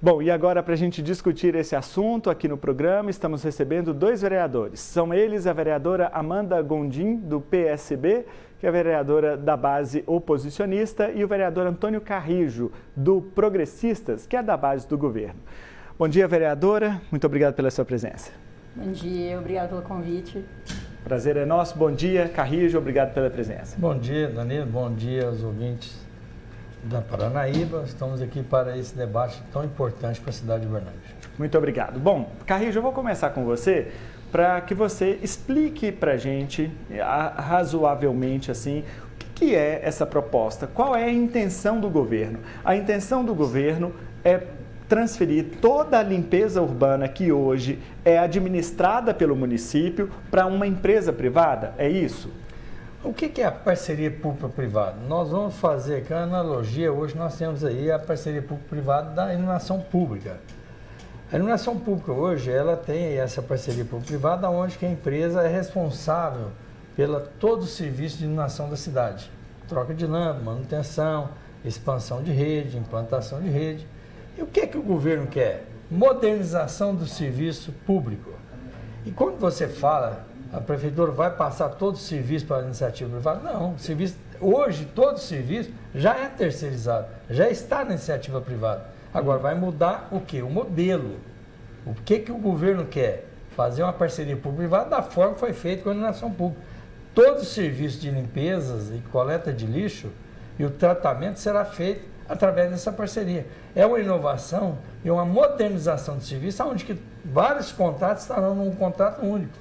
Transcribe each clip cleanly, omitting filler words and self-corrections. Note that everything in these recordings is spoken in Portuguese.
Bom, e agora para a gente discutir esse assunto aqui no programa, estamos recebendo dois vereadores. São eles a vereadora Amanda Gondim, do PSB, que é a vereadora da base oposicionista, e o vereador Antônio Carrijo, do Progressistas, que é da base do governo. Bom dia, vereadora. Muito obrigado pela sua presença. Bom dia, obrigado pelo convite. Prazer é nosso. Bom dia, Carrijo. Obrigado pela presença. Bom dia, Danilo. Bom dia aos ouvintes da Paranaíba. Estamos aqui para esse debate tão importante para a cidade de Uberlândia. Muito obrigado. Bom, Carrijo, eu vou começar com você para que você explique para a gente, razoavelmente assim, o que é essa proposta, qual é a intenção do governo. A intenção do governo é transferir toda a limpeza urbana que hoje é administrada pelo município para uma empresa privada, é isso? O que é a parceria público-privada? Nós vamos fazer aqui uma analogia, hoje nós temos aí a parceria público-privada da iluminação pública. A iluminação pública hoje, ela tem essa parceria público-privada onde que a empresa é responsável pela todo o serviço de iluminação da cidade. Troca de lâmpada, manutenção, expansão de rede, implantação de rede. E o que é que o governo quer? Modernização do serviço público. E quando você fala, a prefeitura vai passar todo o serviço para a iniciativa privada? Não, o serviço, hoje todo o serviço já é terceirizado, já está na iniciativa privada. Agora vai mudar o quê? O modelo. O que o governo quer? Fazer uma parceria público-privada da forma que foi feito com a iluminação pública. Todo o serviço de limpezas e coleta de lixo e o tratamento será feito através dessa parceria. É uma inovação e uma modernização do serviço, onde que vários contratos estarão num contrato único,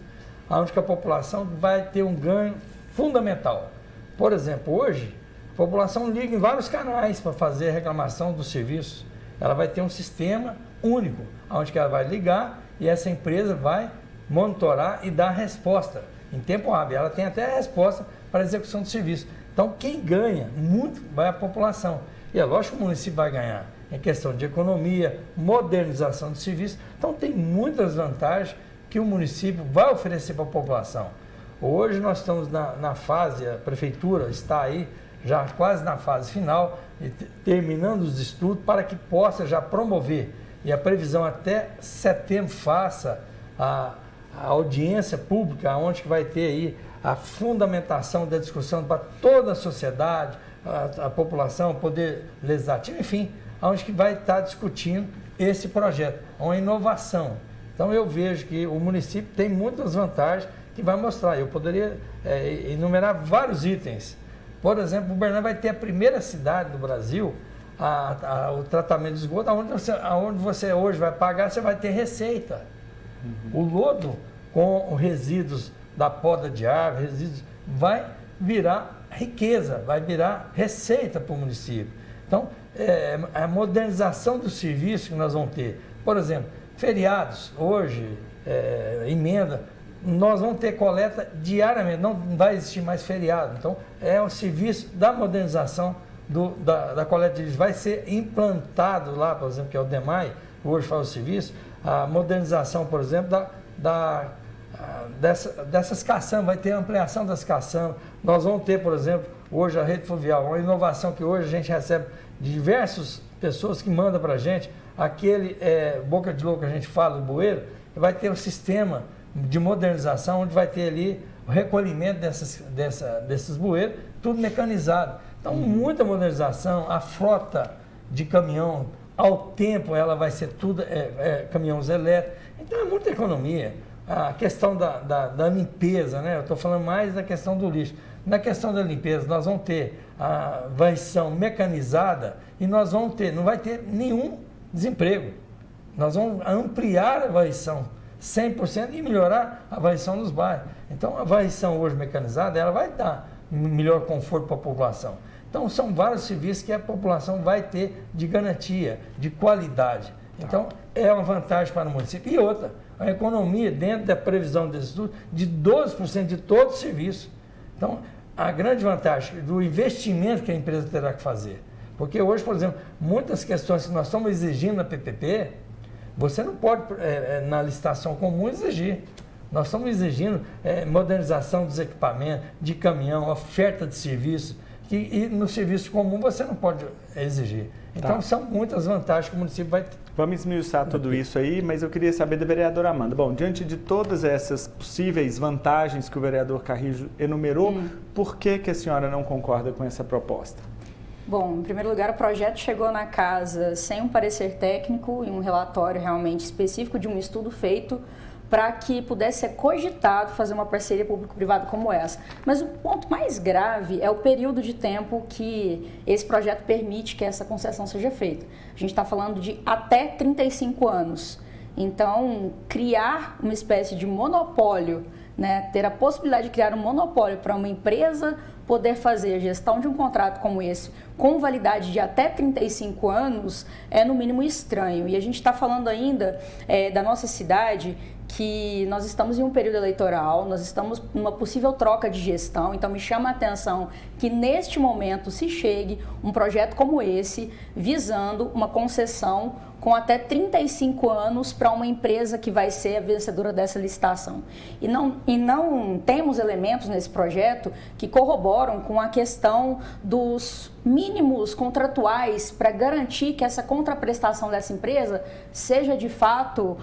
onde que a população vai ter um ganho fundamental. Por exemplo, hoje, a população liga em vários canais para fazer a reclamação dos serviços. Ela vai ter um sistema único, onde que ela vai ligar e essa empresa vai monitorar e dar resposta em tempo hábil. Ela tem até a resposta para a execução do serviço. Então, quem ganha muito vai a população. E é lógico que o município vai ganhar em questão de economia, modernização do serviço. Então, tem muitas vantagens que o município vai oferecer para a população. Hoje nós estamos na fase, a prefeitura está aí já quase na fase final, terminando os estudos para que possa já promover. E a previsão até setembro faça a audiência pública, onde que vai ter aí a fundamentação da discussão para toda a sociedade, a população, o poder legislativo, enfim, onde que vai estar discutindo esse projeto, uma inovação. Então eu vejo que o município tem muitas vantagens que vai mostrar. Eu poderia enumerar vários itens. Por exemplo, Uberlândia vai ter a primeira cidade do Brasil o tratamento de esgoto, onde você hoje vai pagar, você vai ter receita. O lodo com os resíduos da poda de árvore, resíduos, vai virar riqueza, vai virar receita para o município. Então, a modernização do serviço que nós vamos ter. Por exemplo, feriados, hoje, emenda, nós vamos ter coleta diariamente, não vai existir mais feriado. Então, é o serviço da modernização da coleta de lixo. Vai ser implantado lá, por exemplo, que é o DEMAI, hoje faz o serviço, a modernização, por exemplo, dessas caçambas, vai ter ampliação das caçambas. Nós vamos ter, por exemplo, hoje a rede fluvial, uma inovação que hoje a gente recebe de diversas pessoas que mandam para a gente, aquele boca de louco que a gente fala, do bueiro, vai ter um sistema de modernização, onde vai ter ali o recolhimento desses bueiros, tudo mecanizado. Então, muita modernização, a frota de caminhão, ao tempo, ela vai ser tudo caminhões elétricos. Então, é muita economia. A questão da limpeza, né? Eu estou falando mais da questão do lixo. Na questão da limpeza, nós vamos ter a varrição mecanizada e nós vamos ter, não vai ter nenhum desemprego. Nós vamos ampliar a varrição 100% e melhorar a varrição dos bairros. Então, a varrição hoje mecanizada, ela vai dar melhor conforto para a população. Então, são vários serviços que a população vai ter de garantia, de qualidade. Então, é uma vantagem para o município. E outra, a economia, dentro da previsão desse estudo, de 12% de todo o serviço. Então, a grande vantagem do investimento que a empresa terá que fazer. Porque hoje, por exemplo, muitas questões que nós estamos exigindo na PPP, você não pode, na licitação comum, exigir. Nós estamos exigindo modernização dos equipamentos, de caminhão, oferta de serviço, e no serviço comum você não pode exigir. Então, são muitas vantagens que o município vai Vamos esmiuçar tudo isso aí, mas eu queria saber da vereadora Amanda. Bom, diante de todas essas possíveis vantagens que o vereador Carrijo enumerou, por que a senhora não concorda com essa proposta? Bom, em primeiro lugar, o projeto chegou na casa sem um parecer técnico e um relatório realmente específico de um estudo feito para que pudesse ser cogitado fazer uma parceria público-privada como essa. Mas o ponto mais grave é o período de tempo que esse projeto permite que essa concessão seja feita. A gente está falando de até 35 anos. Então, criar uma espécie de monopólio, né, ter a possibilidade de criar um monopólio para uma empresa poder fazer a gestão de um contrato como esse com validade de até 35 anos é no mínimo estranho. E a gente está falando ainda da nossa cidade, que nós estamos em um período eleitoral, nós estamos numa possível troca de gestão, então me chama a atenção que neste momento se chegue um projeto como esse, visando uma concessão com até 35 anos para uma empresa que vai ser a vencedora dessa licitação. E não temos elementos nesse projeto que corroboram com a questão dos mínimos contratuais para garantir que essa contraprestação dessa empresa seja de fato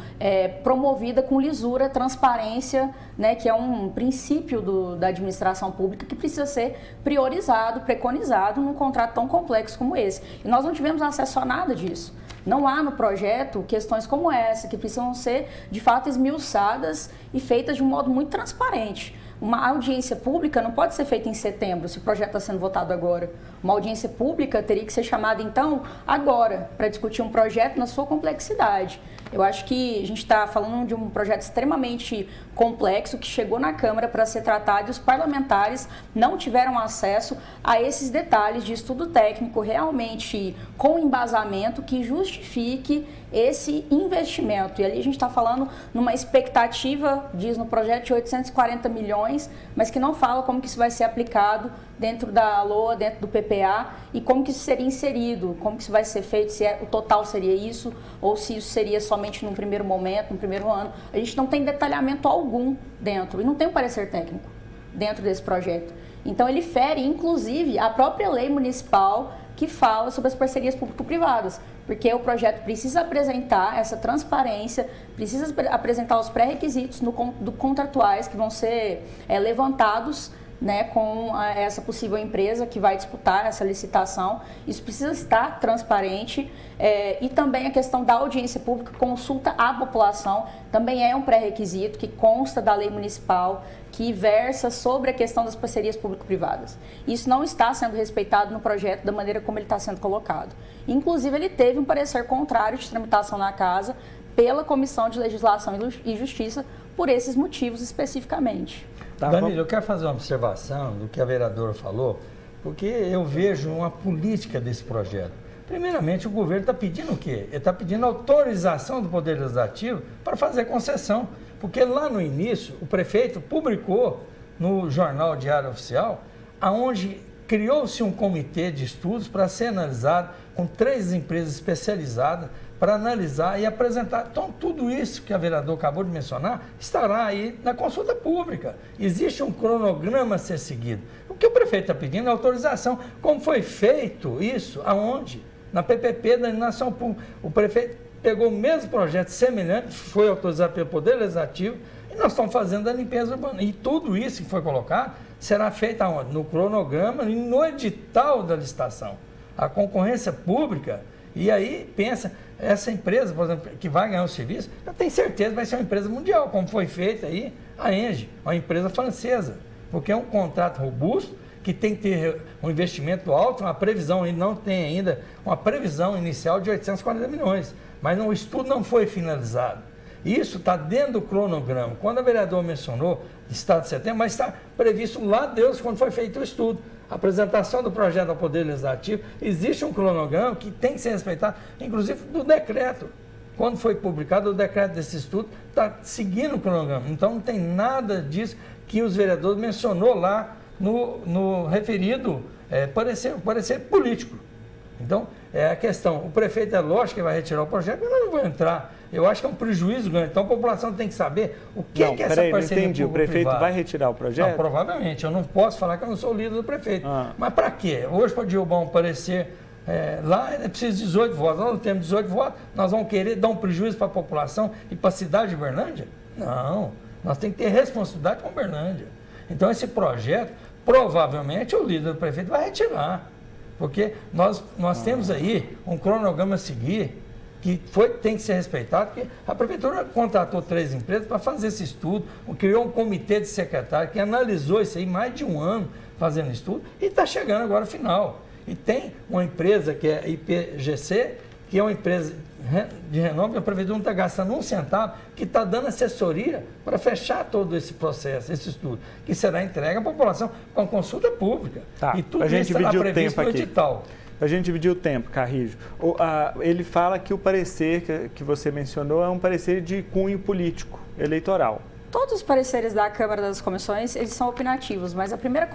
promovida com lisura, transparência, né, que é um princípio da administração pública que precisa ser priorizado, preconizado num contrato tão complexo como esse. E nós não tivemos acesso a nada disso. Não há no projeto questões como essa, que precisam ser, de fato, esmiuçadas e feitas de um modo muito transparente. Uma audiência pública não pode ser feita em setembro, se o projeto está sendo votado agora. Uma audiência pública teria que ser chamada, então, agora, para discutir um projeto na sua complexidade. Eu acho que a gente está falando de um projeto extremamente complexo que chegou na Câmara para ser tratado e os parlamentares não tiveram acesso a esses detalhes de estudo técnico realmente com embasamento que justifique esse investimento. E ali a gente está falando numa expectativa, diz no projeto, de 840 milhões, mas que não fala como que isso vai ser aplicado dentro da LOA, dentro do PPA, e como que isso seria inserido, como que isso vai ser feito, se o total seria isso, ou se isso seria somente num primeiro momento, no primeiro ano. A gente não tem detalhamento algum dentro, e não tem um parecer técnico dentro desse projeto. Então ele fere, inclusive, a própria lei municipal que fala sobre as parcerias público-privadas, porque o projeto precisa apresentar essa transparência, precisa apresentar os pré-requisitos contratuais que vão ser levantados, né, com essa possível empresa que vai disputar essa licitação. Isso precisa estar transparente, e também a questão da audiência pública, consulta à população, também é um pré-requisito que consta da lei municipal, que versa sobre a questão das parcerias público-privadas. Isso não está sendo respeitado no projeto da maneira como ele está sendo colocado. Inclusive, ele teve um parecer contrário de tramitação na Casa pela Comissão de Legislação e Justiça por esses motivos especificamente. Tá, Danilo, eu quero fazer uma observação do que a vereadora falou, porque eu vejo uma política desse projeto. Primeiramente, o governo está pedindo o quê? Ele está pedindo autorização do Poder Legislativo para fazer concessão, porque lá no início o prefeito publicou no Jornal Diário Oficial, aonde criou-se um comitê de estudos para ser analisado com 3 empresas especializadas para analisar e apresentar. Então, tudo isso que a vereadora acabou de mencionar estará aí na consulta pública. Existe um cronograma a ser seguido. O que o prefeito está pedindo é autorização. Como foi feito isso? Aonde? Na PPP da Iluminação Pública. O prefeito pegou o mesmo projeto semelhante, foi autorizado pelo Poder Legislativo, e nós estamos fazendo a limpeza urbana. E tudo isso que foi colocado será feito aonde? No cronograma e no edital da licitação. A concorrência pública, e aí pensa, essa empresa, por exemplo, que vai ganhar o serviço, eu tenho certeza que vai ser uma empresa mundial, como foi feita aí a Engie, uma empresa francesa, porque é um contrato robusto, que tem que ter um investimento alto, uma previsão, e não tem ainda uma previsão inicial de 840 milhões, mas o estudo não foi finalizado. Isso está dentro do cronograma. Quando a vereadora mencionou estado de setembro, mas está previsto lá Deus quando foi feito o estudo. A apresentação do projeto ao Poder Legislativo, existe um cronograma que tem que ser respeitado, inclusive do decreto. Quando foi publicado o decreto desse estudo, está seguindo o cronograma. Então não tem nada disso que os vereadores mencionou lá no referido parecer político. Então, é a questão, o prefeito é lógico que vai retirar o projeto, mas eu não vou entrar. Eu acho que é um prejuízo grande. Então a população tem que saber o que é essa parceria. Entendi. O prefeito vai retirar o projeto? Não, provavelmente. Eu não posso falar que eu não sou o líder do prefeito. Mas para quê? Hoje pode derrubar um parecer lá é preciso 18 votos, nós não temos 18 votos, nós vamos querer dar um prejuízo para a população e para a cidade de Uberlândia? Não, nós temos que ter responsabilidade com Uberlândia. Então esse projeto, provavelmente o líder do prefeito vai retirar, porque nós temos aí um cronograma a seguir que tem que ser respeitado, porque a prefeitura contratou 3 empresas para fazer esse estudo, criou um comitê de secretários que analisou isso aí mais de um ano fazendo estudo e está chegando agora ao final. E tem uma empresa que é a IPGC, que é uma empresa de renome, que a prefeitura não está gastando um centavo, que está dando assessoria para fechar todo esse processo, esse estudo, que será entregue à população com consulta pública. Tá, e tudo a gente isso está dividiu o previsto tempo no aqui. edital. A gente dividiu o tempo, Carrijo. Ele fala que o parecer que você mencionou é um parecer de cunho político, eleitoral. Todos os pareceres da Câmara das Comissões, eles são opinativos, mas a primeira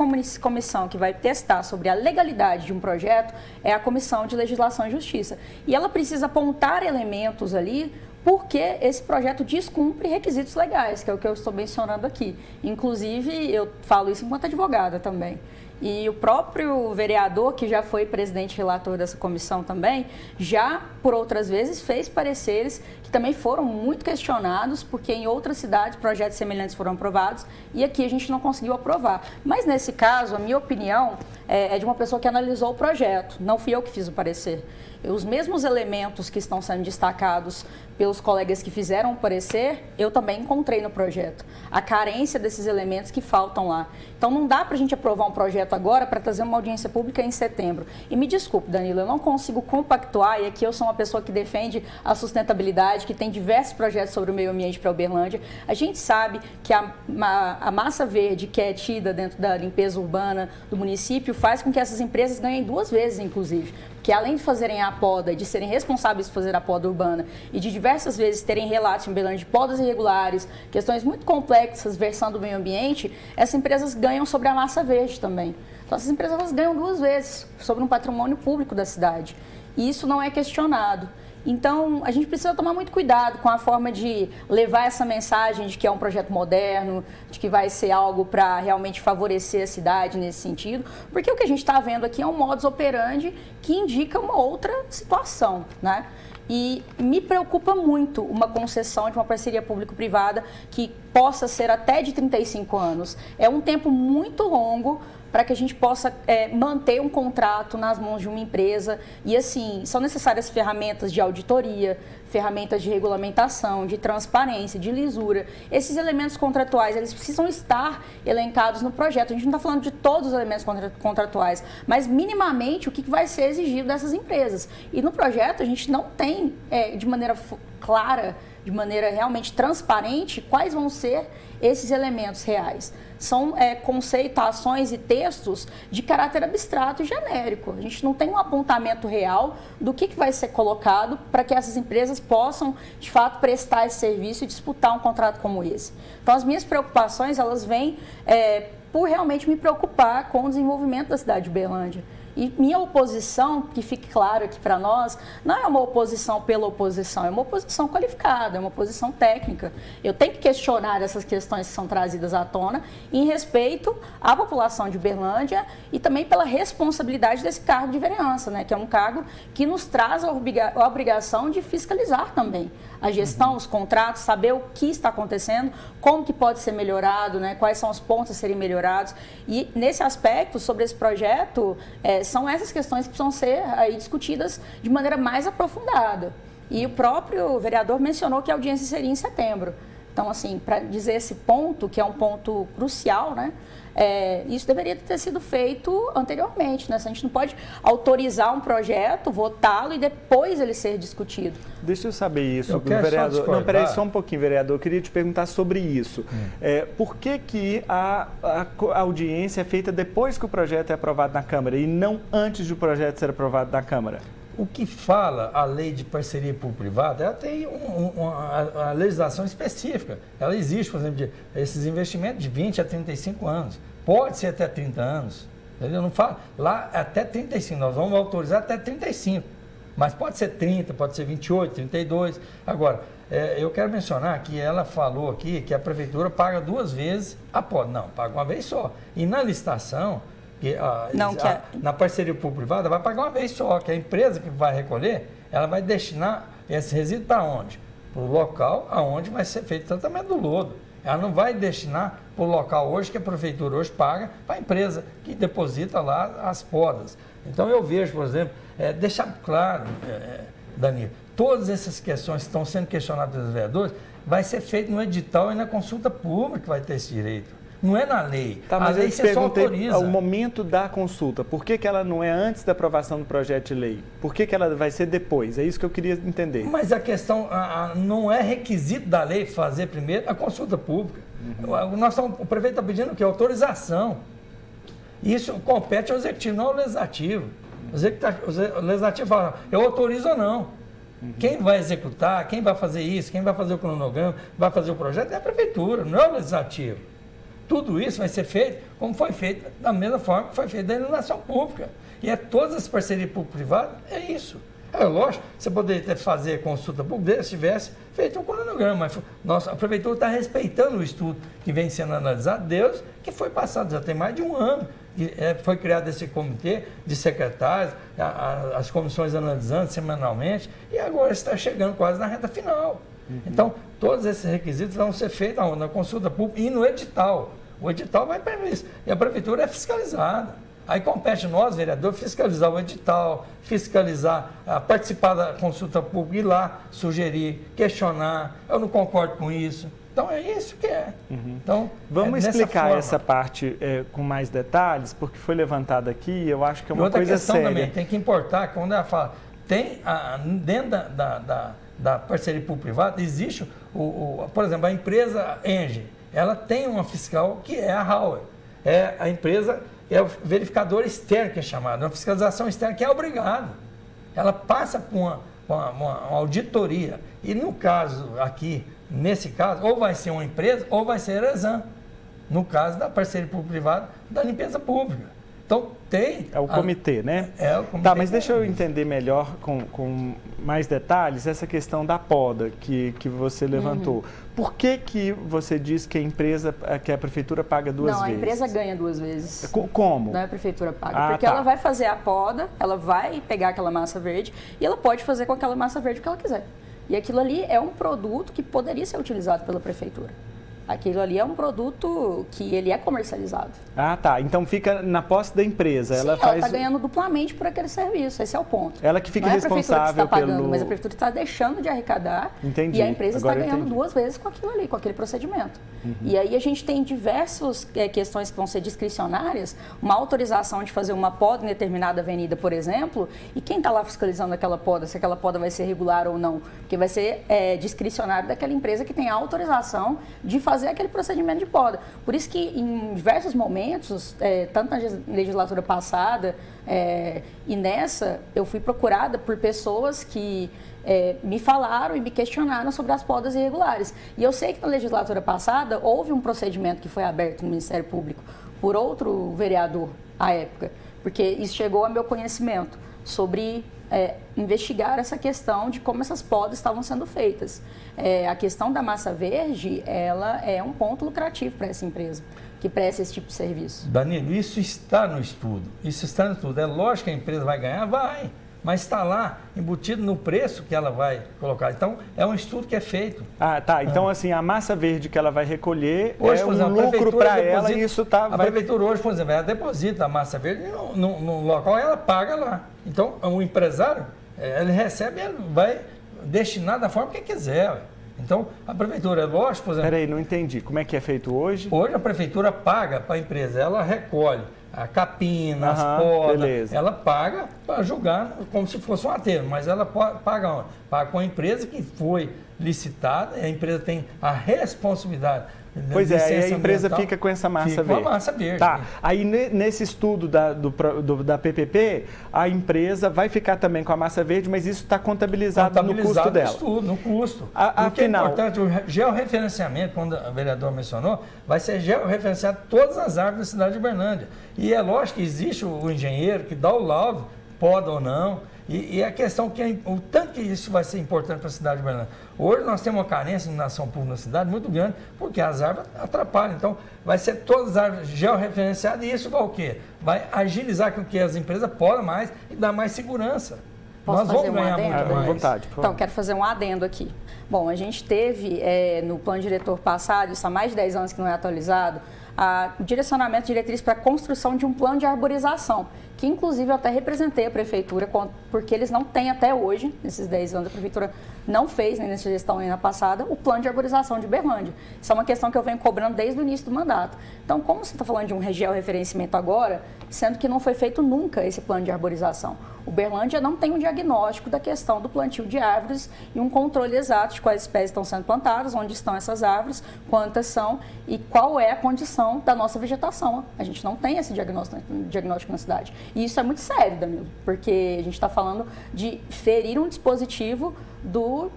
comissão que vai testar sobre a legalidade de um projeto é a Comissão de Legislação e Justiça. E ela precisa apontar elementos ali porque esse projeto descumpre requisitos legais, que é o que eu estou mencionando aqui. Inclusive, eu falo isso enquanto advogada também. E o próprio vereador, que já foi presidente relator dessa comissão também, já por outras vezes fez pareceres que também foram muito questionados, porque em outras cidades projetos semelhantes foram aprovados e aqui a gente não conseguiu aprovar. Mas nesse caso, a minha opinião é de uma pessoa que analisou o projeto, não fui eu que fiz o parecer. Os mesmos elementos que estão sendo destacados pelos colegas que fizeram o parecer, eu também encontrei no projeto. A carência desses elementos que faltam lá. Então não dá para a gente aprovar um projeto agora para trazer uma audiência pública em setembro. E me desculpe, Danilo, eu não consigo compactuar, e aqui eu sou uma pessoa que defende a sustentabilidade, que tem diversos projetos sobre o meio ambiente para Uberlândia. A gente sabe que a massa verde que é tida dentro da limpeza urbana do município faz com que essas empresas ganhem 2 vezes, inclusive. Que além de fazerem a poda, de serem responsáveis por fazer a poda urbana e de diversas vezes terem relatos em Uberlândia de podas irregulares, questões muito complexas versando o meio ambiente, essas empresas ganham sobre a massa verde também. Então essas empresas elas ganham 2 vezes sobre um patrimônio público da cidade. E isso não é questionado. Então, a gente precisa tomar muito cuidado com a forma de levar essa mensagem de que é um projeto moderno, de que vai ser algo para realmente favorecer a cidade nesse sentido, porque o que a gente está vendo aqui é um modus operandi que indica uma outra situação, né? E me preocupa muito uma concessão de uma parceria público-privada que possa ser até de 35 anos. É um tempo muito longo para que a gente possa manter um contrato nas mãos de uma empresa. E, assim, são necessárias ferramentas de auditoria, ferramentas de regulamentação, de transparência, de lisura. Esses elementos contratuais, eles precisam estar elencados no projeto. A gente não está falando de todos os elementos contratuais, mas minimamente o que vai ser exigido dessas empresas. E no projeto a gente não tem, de maneira clara, de maneira realmente transparente, quais vão ser esses elementos reais. São conceituações e textos de caráter abstrato e genérico. A gente não tem um apontamento real do que vai ser colocado para que essas empresas possam, de fato, prestar esse serviço e disputar um contrato como esse. Então, as minhas preocupações, elas vêm por realmente me preocupar com o desenvolvimento da cidade de Uberlândia. E minha oposição, que fique claro aqui para nós, não é uma oposição pela oposição, é uma oposição qualificada, é uma oposição técnica. Eu tenho que questionar essas questões que são trazidas à tona em respeito à população de Uberlândia e também pela responsabilidade desse cargo de vereança, né, que é um cargo que nos traz a obrigação de fiscalizar também a gestão, os contratos, saber o que está acontecendo, como que pode ser melhorado, né, quais são os pontos a serem melhorados. E nesse aspecto, sobre esse projeto, são essas questões que precisam ser aí discutidas de maneira mais aprofundada. E o próprio vereador mencionou que a audiência seria em setembro. Então, assim, para dizer esse ponto, que é um ponto crucial, né? Isso deveria ter sido feito anteriormente, né? A gente não pode autorizar um projeto, votá-lo e depois ele ser discutido. Deixa eu saber isso, eu vereador. Não, peraí, só um pouquinho, vereador. Eu queria te perguntar sobre isso. Por que a audiência é feita depois que o projeto é aprovado na Câmara e não antes do projeto ser aprovado na Câmara? O que fala a lei de parceria público-privada, ela tem uma legislação específica. Ela existe, por exemplo, esses investimentos de 20 a 35 anos. Pode ser até 30 anos. Entendeu? Não fala lá até 35, nós vamos autorizar até 35. Mas pode ser 30, pode ser 28, 32. Agora, eu quero mencionar que ela falou aqui que a prefeitura paga 2 vezes a poda. Não, paga uma vez só. E na licitação, Na parceria público-privada vai pagar uma vez só, que a empresa que vai recolher, ela vai destinar esse resíduo para onde? Para o local onde vai ser feito o tratamento do lodo. Ela não vai destinar para o local hoje que a prefeitura hoje paga para a empresa que deposita lá as podas. Então eu vejo, por exemplo, deixar claro, Danilo, todas essas questões que estão sendo questionadas pelos vereadores, vai ser feito no edital e na consulta pública que vai ter esse direito. Não é na lei. Tá, mas a lei você só autoriza. O momento da consulta, por que ela não é antes da aprovação do projeto de lei? Por que ela vai ser depois? É isso que eu queria entender. Mas a questão não é requisito da lei fazer primeiro a consulta pública. O prefeito está pedindo o quê? Autorização. Isso compete ao executivo, não ao legislativo. O legislativo fala, eu autorizo ou não. Quem vai executar, quem vai fazer isso, quem vai fazer o cronograma, vai fazer o projeto é a prefeitura, não é o legislativo. Tudo isso vai ser feito como foi feito, da mesma forma que foi feito da iluminação pública. E todas as parcerias público-privadas, é isso. Lógico, você poderia fazer consulta pública se tivesse feito um cronograma, mas a prefeitura está respeitando o estudo que vem sendo analisado, Deus, que foi passado, já tem mais de um ano. Foi criado esse comitê de secretários, as comissões analisando semanalmente, e agora está chegando quase na reta final. Então, todos esses requisitos vão ser feitos na consulta pública e no edital. O edital vai para isso. E a prefeitura é fiscalizada. Aí compete nós, vereador, fiscalizar o edital, participar da consulta pública, ir lá, sugerir, questionar. Eu não concordo com isso. Então, é isso que é. Então, vamos explicar essa parte com mais detalhes, porque foi levantada aqui, eu acho que é uma coisa séria. Também tem que importar, quando ela fala, dentro da parceria público-privada, existe, por exemplo, a empresa Engie, ela tem uma fiscal que é a Hauer. A empresa é o verificador externo que é chamado, uma fiscalização externa que é obrigado. Ela passa por uma auditoria. E no caso aqui, nesse caso, ou vai ser uma empresa ou vai ser a Eresan. No caso da parceria público-privada da limpeza pública. Então, tem... É o comitê, né? É o comitê. Tá, mas deixa eu entender melhor, com mais detalhes, essa questão da poda que você levantou. Por que você diz que a prefeitura paga duas vezes? Não, a empresa ganha duas vezes. Como? Não é a prefeitura paga. Porque ela vai fazer a poda, ela vai pegar aquela massa verde e ela pode fazer com aquela massa verde o que ela quiser. E aquilo ali é um produto que poderia ser utilizado pela prefeitura. Aquilo ali é um produto que ele é comercializado. Tá. Então fica na posse da empresa. Sim, ela está ganhando duplamente por aquele serviço. Esse é o ponto. Ela que fica responsável pelo... Não é a prefeitura que está pagando, mas a prefeitura está deixando de arrecadar. Entendi. E a empresa está ganhando duas vezes com aquilo ali, com aquele procedimento. E aí a gente tem diversas questões que vão ser discricionárias. Uma autorização de fazer uma poda em determinada avenida, por exemplo, e quem está lá fiscalizando aquela poda, se aquela poda vai ser regular ou não. Porque vai ser discricionário daquela empresa que tem a autorização de fazer aquele procedimento de poda. Por isso que em diversos momentos, tanto na legislatura passada e nessa, eu fui procurada por pessoas que me falaram e me questionaram sobre as podas irregulares. E eu sei que na legislatura passada houve um procedimento que foi aberto no Ministério Público por outro vereador à época, porque isso chegou a meu conhecimento sobre investigar essa questão de como essas podas estavam sendo feitas. A questão da massa verde, ela é um ponto lucrativo para essa empresa que presta esse tipo de serviço. Danilo, isso está no estudo. É lógico que a empresa vai ganhar? Vai. Mas está lá, embutido no preço que ela vai colocar. Então, é um estudo que é feito. Tá. Então, assim, a massa verde que ela vai recolher hoje, por exemplo, lucro para ela e isso está... A prefeitura hoje, por exemplo, ela deposita a massa verde no local, ela paga lá. Então, o empresário, ele recebe, ele vai destinar da forma que quiser. Ué. Então, a prefeitura, lógico, por exemplo... Peraí, não entendi. Como é que é feito hoje? Hoje a prefeitura paga para a empresa, ela recolhe a capina, as podas, beleza. Ela paga para julgar como se fosse um aterro, mas ela paga onde? Paga com a empresa que foi licitada, a empresa tem a responsabilidade. Pois a empresa fica com essa massa verde. Com a massa verde. Tá. Aí nesse estudo da PPP, a empresa vai ficar também com a massa verde, mas isso está contabilizado no custo dela. No custo. Afinal, é importante, o georreferenciamento, quando a vereadora mencionou, vai ser georreferenciado todas as árvores da cidade de Uberlândia. E é lógico que existe o engenheiro que dá o laudo, pode ou não. E a questão que o tanto que isso vai ser importante para a cidade de Uberlândia. Hoje nós temos uma carência de iluminação pública na cidade muito grande, porque as árvores atrapalham. Então, vai ser todas as árvores georreferenciadas e isso vai o quê? Vai agilizar com que as empresas possam mais e dar mais segurança. Posso Nós vamos fazer um ganhar adendo? muito mais. Vontade, por favor. Então, quero fazer um adendo aqui. Bom, a gente teve no plano diretor passado, isso há mais de 10 anos que não é atualizado, o direcionamento diretriz para a construção de um plano de arborização, que inclusive eu até representei a prefeitura, porque eles não têm até hoje, nesses 10 anos, a prefeitura não fez, nem nessa gestão nem na passada, o plano de arborização de Uberlândia. Isso é uma questão que eu venho cobrando desde o início do mandato. Então, como você está falando de um georreferenciamento agora, sendo que não foi feito nunca esse plano de arborização? Uberlândia não tem um diagnóstico da questão do plantio de árvores e um controle exato de quais espécies estão sendo plantadas, onde estão essas árvores, quantas são e qual é a condição da nossa vegetação. A gente não tem esse diagnóstico na cidade. E isso é muito sério, Danilo, porque a gente está falando de ferir um dispositivo do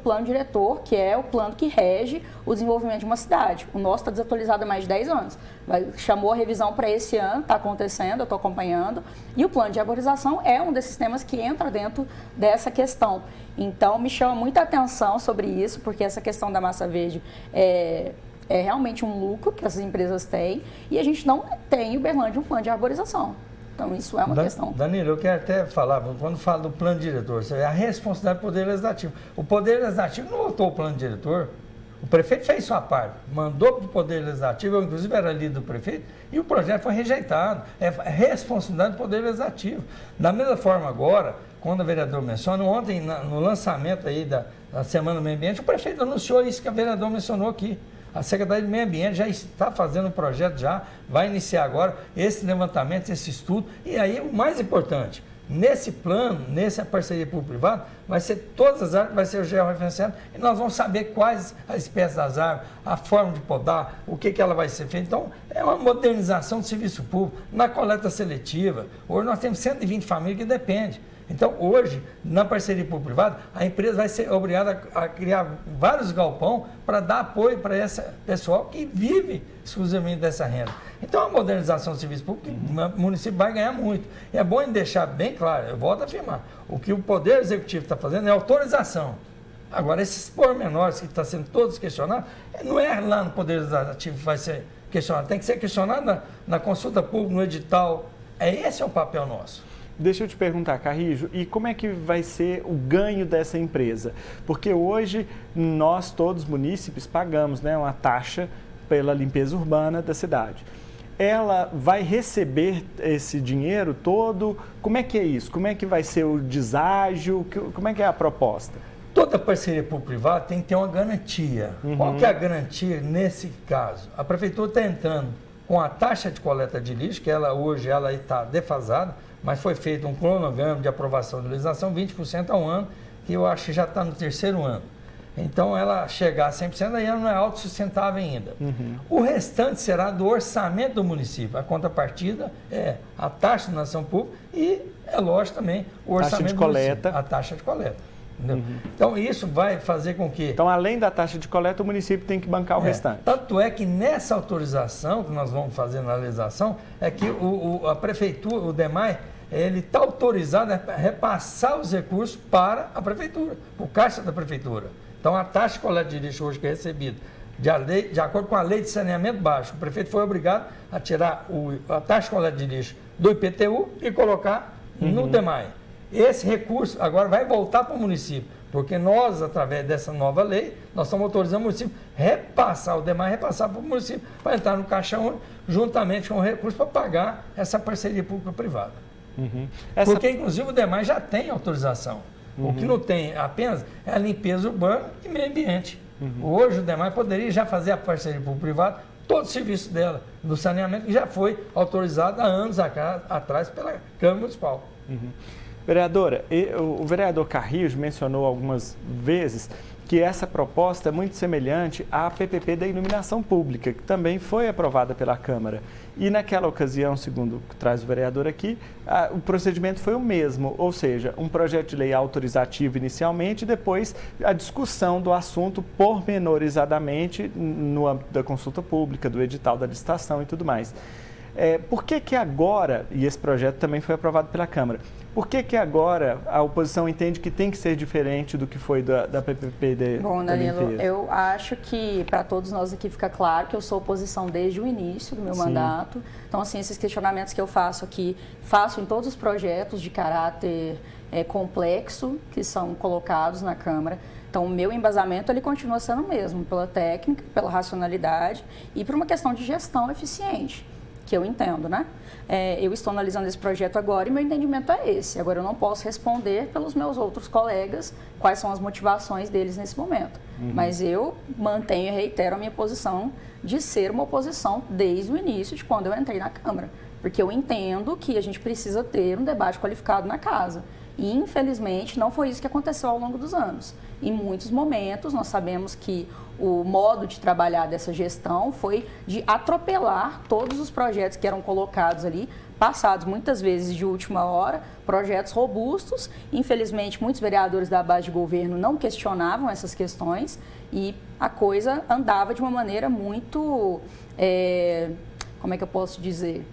plano diretor, que é o plano que rege o desenvolvimento de uma cidade. O nosso está desatualizado há mais de 10 anos. Chamou a revisão para esse ano, está acontecendo, eu estou acompanhando. E o plano de arborização é um desses temas que entra dentro dessa questão. Então, me chama muita atenção sobre isso, porque essa questão da massa verde é realmente um lucro que essas empresas têm e a gente não tem em Uberlândia um plano de arborização. Então, isso é uma questão. Danilo, eu quero até falar, quando falo do plano diretor, você vê a responsabilidade do Poder Legislativo. O Poder Legislativo não votou o plano diretor, o prefeito fez sua parte, mandou para o Poder Legislativo, eu inclusive era líder do prefeito, e o projeto foi rejeitado. É responsabilidade do Poder Legislativo. Da mesma forma agora, quando a vereadora menciona, ontem no lançamento aí da Semana do Meio Ambiente, o prefeito anunciou isso que a vereadora mencionou aqui. A Secretaria de Meio Ambiente já está fazendo um projeto, vai iniciar agora esse levantamento, esse estudo. E aí, o mais importante, nesse plano, nessa parceria público-privada, vai ser todas as árvores, vai ser o georreferenciado, e nós vamos saber quais as espécies das árvores, a forma de podar, o que ela vai ser feita. Então, é uma modernização do serviço público, na coleta seletiva. Hoje nós temos 120 famílias que dependem. Então, hoje, na parceria público-privada, a empresa vai ser obrigada a criar vários galpões para dar apoio para esse pessoal que vive exclusivamente dessa renda. Então, a modernização do serviço público, o município vai ganhar muito. E é bom deixar bem claro, eu volto a afirmar, o que o Poder Executivo está fazendo é autorização. Agora, esses pormenores que estão sendo todos questionados, não é lá no Poder Legislativo que vai ser questionado, tem que ser questionado na consulta pública, no edital. Esse é o papel nosso. Deixa eu te perguntar, Carrijo, e como é que vai ser o ganho dessa empresa? Porque hoje nós, todos munícipes, pagamos, né, uma taxa pela limpeza urbana da cidade. Ela vai receber esse dinheiro todo? Como é que é isso? Como é que vai ser o deságio? Como é que é a proposta? Toda parceria público-privada tem que ter uma garantia. Qual que é a garantia nesse caso? A prefeitura está entrando com a taxa de coleta de lixo, que hoje ela está defasada, mas foi feito um cronograma de aprovação de legislação, 20% ao ano, que eu acho que já está no 3º ano. Então, ela chegar a 100%, aí ela não é autossustentável ainda. O restante será do orçamento do município. A contrapartida é a taxa de iluminação pública e, é lógico também, o orçamento de coleta. A taxa de coleta. Então, isso vai fazer com que... Então, além da taxa de coleta, o município tem que bancar o restante. Tanto é que nessa autorização que nós vamos fazer na legislação, é que a prefeitura, o DEMAI, ele está autorizado a repassar os recursos para a prefeitura, para o caixa da prefeitura. Então, a taxa de coleta de lixo hoje que é recebida, de acordo com a lei de saneamento básico, o prefeito foi obrigado a tirar a taxa de coleta de lixo do IPTU e colocar no DEMAI. Esse recurso agora vai voltar para o município, porque nós, através dessa nova lei, nós estamos autorizando o município repassar, o DEMAI repassar para o município, para entrar no caixa único, juntamente com o recurso para pagar essa parceria pública-privada. Porque, inclusive, o DEMAI já tem autorização. O que não tem apenas é a limpeza urbana e meio ambiente. Hoje, o DEMAI poderia já fazer a parceria público-privada, todo o serviço dela, do saneamento, que já foi autorizado há anos atrás pela Câmara Municipal. Vereadora, o vereador Carrijo mencionou algumas vezes que essa proposta é muito semelhante à PPP da iluminação pública, que também foi aprovada pela Câmara. E naquela ocasião, segundo traz o vereador aqui, o procedimento foi o mesmo, ou seja, um projeto de lei autorizativo inicialmente e depois a discussão do assunto pormenorizadamente no âmbito da consulta pública, do edital da licitação e tudo mais. Por que agora, e esse projeto também foi aprovado pela Câmara, por que agora a oposição entende que tem que ser diferente do que foi da PPP Bom, Danilo, eu acho que para todos nós aqui fica claro que eu sou oposição desde o início do meu mandato. Então, assim, esses questionamentos que eu faço aqui, faço em todos os projetos de caráter complexo que são colocados na Câmara. Então, o meu embasamento ele continua sendo o mesmo, pela técnica, pela racionalidade e por uma questão de gestão eficiente, que eu entendo, né? Eu estou analisando esse projeto agora e meu entendimento é esse. Agora, eu não posso responder pelos meus outros colegas quais são as motivações deles nesse momento. Mas eu mantenho e reitero a minha posição de ser uma oposição desde o início, de quando eu entrei na Câmara. Porque eu entendo que a gente precisa ter um debate qualificado na casa. E, infelizmente, não foi isso que aconteceu ao longo dos anos. Em muitos momentos, nós sabemos que o modo de trabalhar dessa gestão foi de atropelar todos os projetos que eram colocados ali, passados muitas vezes de última hora, projetos robustos. Infelizmente, muitos vereadores da base de governo não questionavam essas questões e a coisa andava de uma maneira muito, como é que eu posso dizer,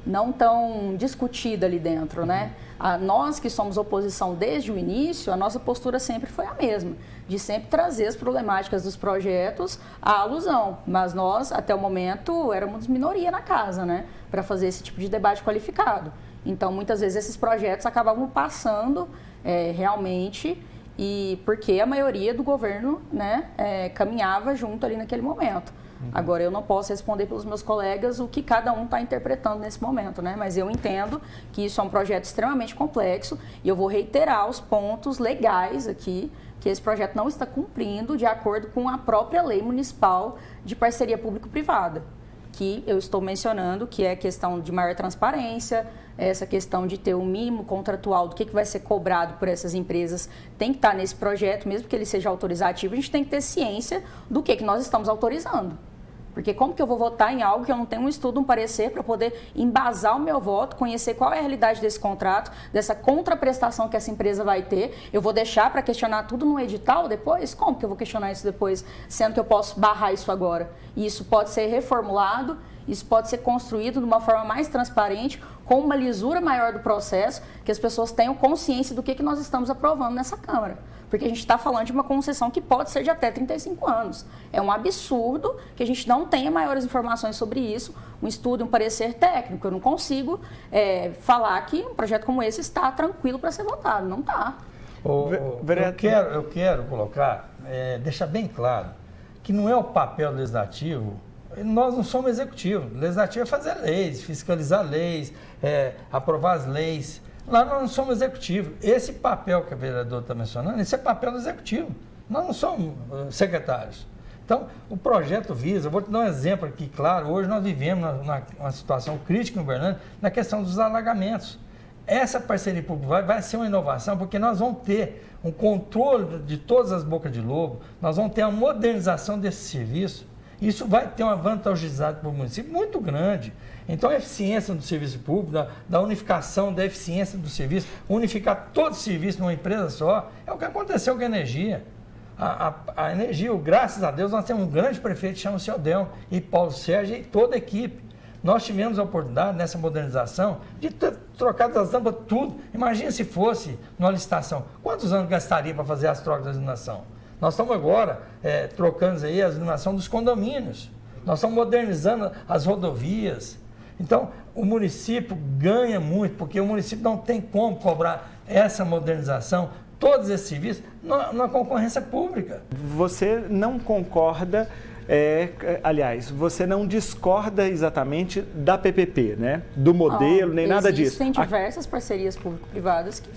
não tão discutida ali dentro, né? Nós que somos oposição desde o início, a nossa postura sempre foi a mesma, de sempre trazer as problemáticas dos projetos à alusão. Mas nós, até o momento, éramos minoria na casa, né? Para fazer esse tipo de debate qualificado. Então, muitas vezes, esses projetos acabavam passando realmente, e porque a maioria do governo, né, caminhava junto ali naquele momento. Agora, eu não posso responder pelos meus colegas o que cada um está interpretando nesse momento, né? Mas eu entendo que isso é um projeto extremamente complexo e eu vou reiterar os pontos legais aqui que esse projeto não está cumprindo de acordo com a própria lei municipal de parceria público-privada, que eu estou mencionando, que é a questão de maior transparência, essa questão de ter um mínimo contratual do que vai ser cobrado por essas empresas, tem que estar nesse projeto, mesmo que ele seja autorizativo, a gente tem que ter ciência do que nós estamos autorizando. Porque como que eu vou votar em algo que eu não tenho um estudo, um parecer para poder embasar o meu voto, conhecer qual é a realidade desse contrato, dessa contraprestação que essa empresa vai ter? Eu vou deixar para questionar tudo no edital depois? Como que eu vou questionar isso depois, sendo que eu posso barrar isso agora? E isso pode ser reformulado, isso pode ser construído de uma forma mais transparente, com uma lisura maior do processo, que as pessoas tenham consciência do que nós estamos aprovando nessa Câmara. Porque a gente está falando de uma concessão que pode ser de até 35 anos. É um absurdo que a gente não tenha maiores informações sobre isso, um estudo, um parecer técnico. Eu não consigo falar que um projeto como esse está tranquilo para ser votado. Não está. Eu quero colocar, deixar bem claro, que não é o papel legislativo. Nós não somos executivo. O legislativo é fazer leis, fiscalizar leis, aprovar as leis. Lá nós não somos executivo. Esse papel que a vereadora está mencionando, esse é papel do executivo. Nós não somos secretários. Então, o projeto visa, eu vou te dar um exemplo aqui, claro, hoje nós vivemos uma situação crítica em Uberlândia na questão dos alagamentos. Essa parceria pública vai ser uma inovação, porque nós vamos ter um controle de todas as bocas de lobo, nós vamos ter uma modernização desse serviço. Isso vai ter uma vantajosidade para o município muito grande. Então, a eficiência do serviço público, da unificação da eficiência do serviço, unificar todo o serviço numa empresa só, é o que aconteceu com a energia. A energia, graças a Deus, nós temos um grande prefeito que chama-se Odelmo, e Paulo Sérgio e toda a equipe. Nós tivemos a oportunidade, nessa modernização, de trocar das lâmpadas tudo. Imagina se fosse numa licitação. Quantos anos gastaria para fazer as trocas da iluminação? Nós estamos agora trocando aí a iluminação dos condomínios. Nós estamos modernizando as rodovias. Então, o município ganha muito, porque o município não tem como cobrar essa modernização, todos esses serviços, na concorrência pública. Você não concorda, aliás, você não discorda exatamente da PPP, né? Do modelo, nem nada disso. Existem diversas parcerias público-privadas que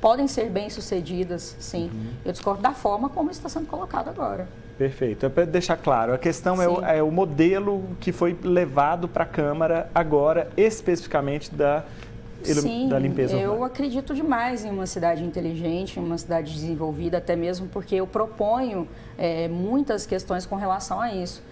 podem ser bem-sucedidas, sim. Eu discordo da forma como isso está sendo colocado agora. Perfeito. É para deixar claro, a questão é o modelo que foi levado para a Câmara agora, especificamente da limpeza urbana. Eu acredito demais em uma cidade inteligente, em uma cidade desenvolvida, até mesmo porque eu proponho muitas questões com relação a isso.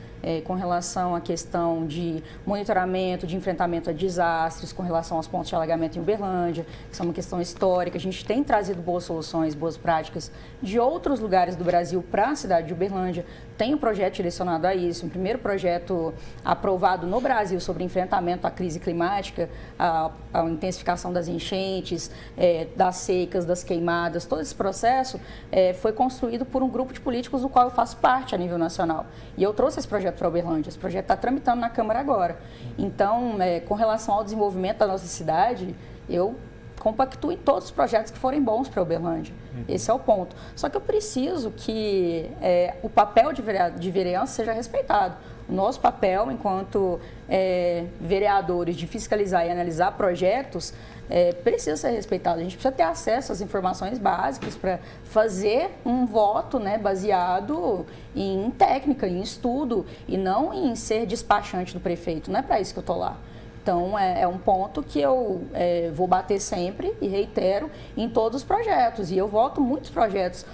com relação à questão de monitoramento, de enfrentamento a desastres, com relação aos pontos de alagamento em Uberlândia, que são uma questão histórica. A gente tem trazido boas soluções, boas práticas de outros lugares do Brasil para a cidade de Uberlândia. Tem um projeto direcionado a isso, um primeiro projeto aprovado no Brasil sobre enfrentamento à crise climática, a intensificação das enchentes, das secas, das queimadas. Todo esse processo foi construído por um grupo de políticos do qual eu faço parte a nível nacional. E eu trouxe esse projeto para Uberlândia. Esse projeto está tramitando na Câmara agora. Então, com relação ao desenvolvimento da nossa cidade, eu compactuo em todos os projetos que forem bons para Uberlândia. Esse é o ponto. Só que eu preciso que o papel de vereança seja respeitado. O nosso papel, enquanto vereadores, de fiscalizar e analisar projetos, precisa ser respeitado. A gente precisa ter acesso às informações básicas para fazer um voto, né, baseado em técnica, em estudo, e não em ser despachante do prefeito. Não é para isso que eu estou lá. Então, é um ponto que eu vou bater sempre e reitero em todos os projetos. E eu voto muitos projetos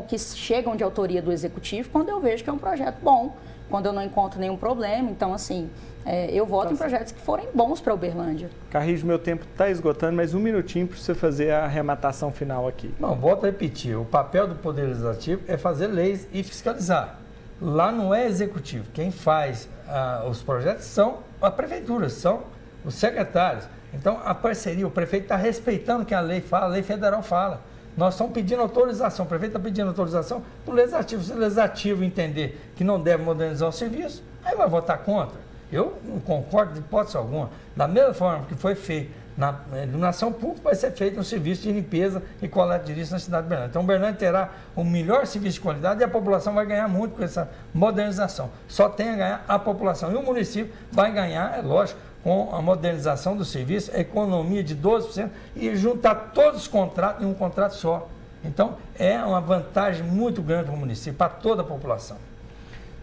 que chegam de autoria do Executivo quando eu vejo que é um projeto bom, quando eu não encontro nenhum problema. Então, assim, eu voto em projetos que forem bons para Uberlândia. Carrijo, meu tempo está esgotando, mas um minutinho para você fazer a arrematação final aqui. Não, volto a repetir. O papel do Poder Legislativo é fazer leis e fiscalizar. Lá não é Executivo. Quem faz os projetos são a Prefeitura, são os secretários. Então, a parceria, o prefeito está respeitando o que a lei fala, a lei federal fala. Nós estamos pedindo autorização, o prefeito está pedindo autorização para o Legislativo. Se o Legislativo entender que não deve modernizar o serviço, aí vai votar contra. Eu não concordo de hipótese alguma. Da mesma forma que foi feito na iluminação pública, vai ser feito um serviço de limpeza e coleta de lixo na cidade de Uberlândia. Então, Uberlândia terá o melhor serviço de qualidade e a população vai ganhar muito com essa modernização. Só tem a ganhar a população. E o município vai ganhar, é lógico, com a modernização do serviço, a economia de 12% e juntar todos os contratos em um contrato só. Então, é uma vantagem muito grande para o município, para toda a população.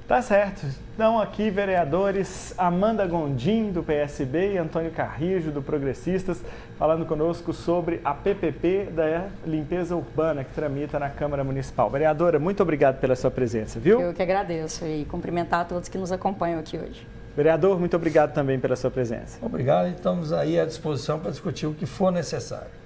Tá certo. Então, aqui, vereadores Amanda Gondim, do PSB, e Antônio Carrijo, do Progressistas, falando conosco sobre a PPP da limpeza urbana que tramita na Câmara Municipal. Vereadora, muito obrigado pela sua presença, viu? Eu que agradeço e cumprimentar a todos que nos acompanham aqui hoje. Vereador, muito obrigado também pela sua presença. Obrigado e estamos aí à disposição para discutir o que for necessário.